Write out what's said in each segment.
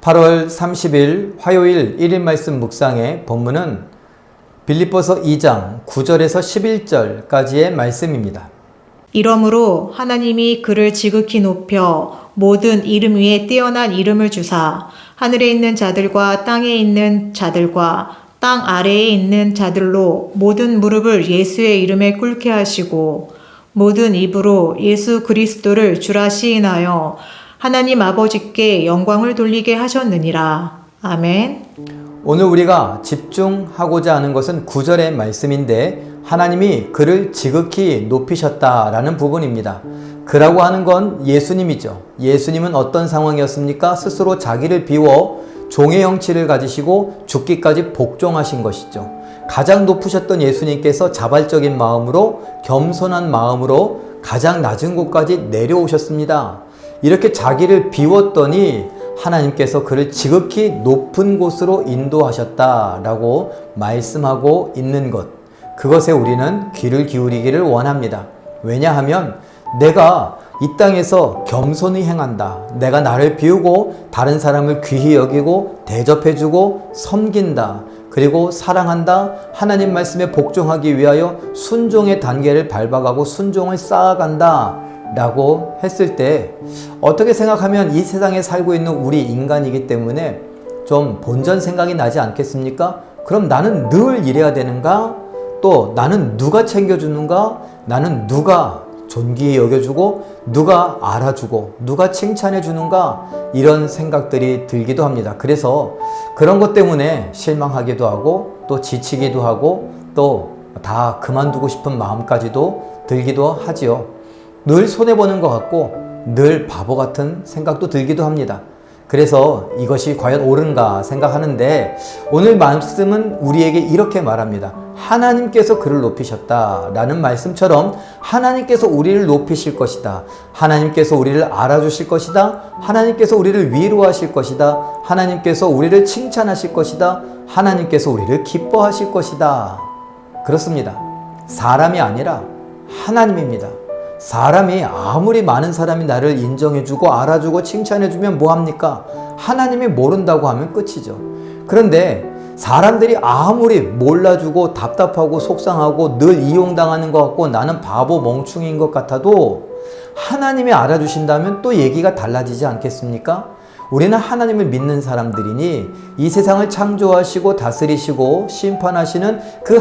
8월 30일 화요일 1인 말씀 묵상의 본문은 빌립보서 2장 9절에서 11절까지의 말씀입니다. 이러므로 하나님이 그를 지극히 높여 모든 이름 위에 뛰어난 이름을 주사 하늘에 있는 자들과 땅에 있는 자들과 땅 아래에 있는 자들로 모든 무릎을 예수의 이름에 꿇게 하시고 모든 입으로 예수 그리스도를 주라 시인하여 하나님 아버지께 영광을 돌리게 하셨느니라. 아멘. 오늘 우리가 집중하고자 하는 것은 9절의 말씀인데 하나님이 그를 지극히 높이셨다라는 부분입니다. 그라고 하는 건 예수님이죠. 예수님은 어떤 상황이었습니까? 스스로 자기를 비워 종의 형체를 가지시고 죽기까지 복종하신 것이죠. 가장 높으셨던 예수님께서 자발적인 마음으로 겸손한 마음으로 가장 낮은 곳까지 내려오셨습니다. 이렇게 자기를 비웠더니 하나님께서 그를 지극히 높은 곳으로 인도하셨다라고 말씀하고 있는 것, 그것에 우리는 귀를 기울이기를 원합니다. 왜냐하면 내가 이 땅에서 겸손히 행한다, 내가 나를 비우고 다른 사람을 귀히 여기고 대접해주고 섬긴다, 그리고 사랑한다, 하나님 말씀에 복종하기 위하여 순종의 단계를 밟아가고 순종을 쌓아간다 라고 했을 때 어떻게 생각하면 이 세상에 살고 있는 우리 인간이기 때문에 좀 본전 생각이 나지 않겠습니까? 그럼 나는 늘 이래야 되는가? 또 나는 누가 챙겨주는가? 나는 누가 존귀히 여겨주고 누가 알아주고 누가 칭찬해 주는가? 이런 생각들이 들기도 합니다. 그래서 그런 것 때문에 실망하기도 하고 또 지치기도 하고 또 다 그만두고 싶은 마음까지도 들기도 하지요. 늘 손해보는 것 같고 늘 바보 같은 생각도 들기도 합니다. 그래서 이것이 과연 옳은가 생각하는데 오늘 말씀은 우리에게 이렇게 말합니다. 하나님께서 그를 높이셨다라는 말씀처럼 하나님께서 우리를 높이실 것이다. 하나님께서 우리를 알아주실 것이다. 하나님께서 우리를 위로하실 것이다. 하나님께서 우리를 칭찬하실 것이다. 하나님께서 우리를 기뻐하실 것이다. 그렇습니다. 사람이 아니라 하나님입니다. 사람이 아무리 많은 사람이 나를 인정해주고 알아주고 칭찬해주면 뭐합니까? 하나님이 모른다고 하면 끝이죠. 그런데 사람들이 아무리 몰라주고 답답하고 속상하고 늘 이용당하는 것 같고 나는 바보 멍충이인 것 같아도 하나님이 알아주신다면 또 얘기가 달라지지 않겠습니까? 우리는 하나님을 믿는 사람들이니 이 세상을 창조하시고 다스리시고 심판하시는 그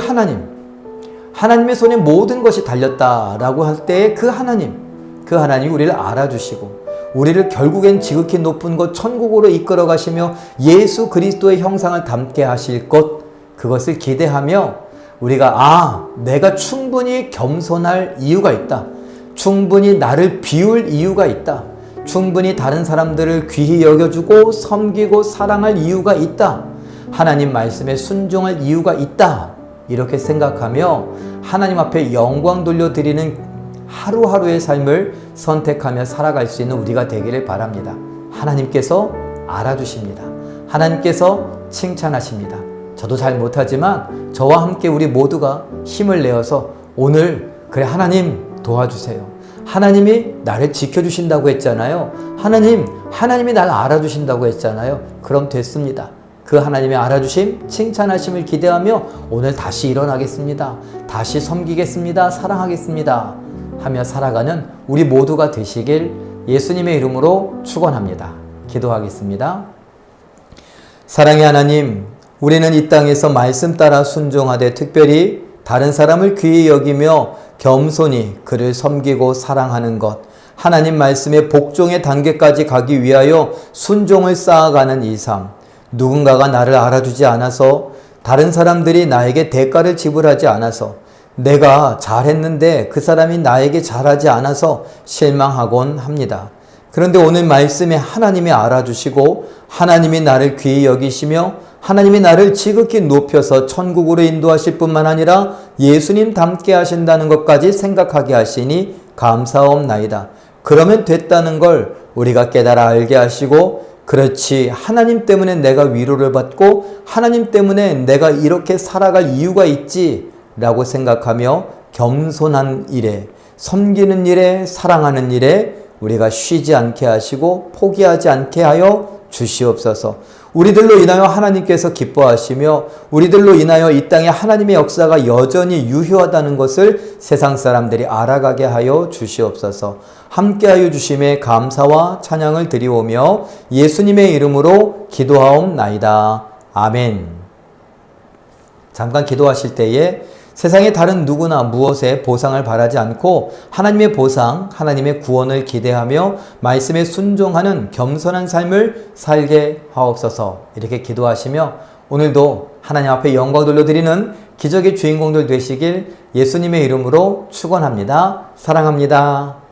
하나님의 손에 모든 것이 달렸다라고 할 때에 그 하나님이 우리를 알아주시고 우리를 결국엔 지극히 높은 곳 천국으로 이끌어 가시며 예수 그리스도의 형상을 담게 하실 것, 그것을 기대하며 우리가 내가 충분히 겸손할 이유가 있다. 충분히 나를 비울 이유가 있다. 충분히 다른 사람들을 귀히 여겨주고 섬기고 사랑할 이유가 있다. 하나님 말씀에 순종할 이유가 있다. 이렇게 생각하며 하나님 앞에 영광 돌려드리는 하루하루의 삶을 선택하며 살아갈 수 있는 우리가 되기를 바랍니다. 하나님께서 알아주십니다. 하나님께서 칭찬하십니다. 저도 잘 못하지만 저와 함께 우리 모두가 힘을 내어서 오늘 그래 하나님 도와주세요. 하나님이 나를 지켜주신다고 했잖아요. 하나님이 나를 알아주신다고 했잖아요. 그럼 됐습니다. 그 하나님의 알아주심, 칭찬하심을 기대하며 오늘 다시 일어나겠습니다. 다시 섬기겠습니다. 사랑하겠습니다. 하며 살아가는 우리 모두가 되시길 예수님의 이름으로 축원합니다. 기도하겠습니다. 사랑의 하나님, 우리는 이 땅에서 말씀 따라 순종하되 특별히 다른 사람을 귀히 여기며 겸손히 그를 섬기고 사랑하는 것, 하나님 말씀의 복종의 단계까지 가기 위하여 순종을 쌓아가는 이 삶, 누군가가 나를 알아주지 않아서 다른 사람들이 나에게 대가를 지불하지 않아서 내가 잘했는데 그 사람이 나에게 잘하지 않아서 실망하곤 합니다. 그런데 오늘 말씀에 하나님이 알아주시고 하나님이 나를 귀히 여기시며 하나님이 나를 지극히 높여서 천국으로 인도하실 뿐만 아니라 예수님 닮게 하신다는 것까지 생각하게 하시니 감사옵나이다. 그러면 됐다는 걸 우리가 깨달아 알게 하시고 그렇지, 하나님 때문에 내가 위로를 받고 하나님 때문에 내가 이렇게 살아갈 이유가 있지 라고 생각하며 겸손한 일에, 섬기는 일에, 사랑하는 일에 우리가 쉬지 않게 하시고 포기하지 않게 하여 주시옵소서. 우리들로 인하여 하나님께서 기뻐하시며 우리들로 인하여 이 땅에 하나님의 역사가 여전히 유효하다는 것을 세상 사람들이 알아가게 하여 주시옵소서. 함께하여 주심에 감사와 찬양을 드리오며 예수님의 이름으로 기도하옵나이다. 아멘. 잠깐 기도하실 때에 세상의 다른 누구나 무엇에 보상을 바라지 않고 하나님의 보상, 하나님의 구원을 기대하며 말씀에 순종하는 겸손한 삶을 살게 하옵소서. 이렇게 기도하시며 오늘도 하나님 앞에 영광 돌려드리는 기적의 주인공들 되시길 예수님의 이름으로 축원합니다. 사랑합니다.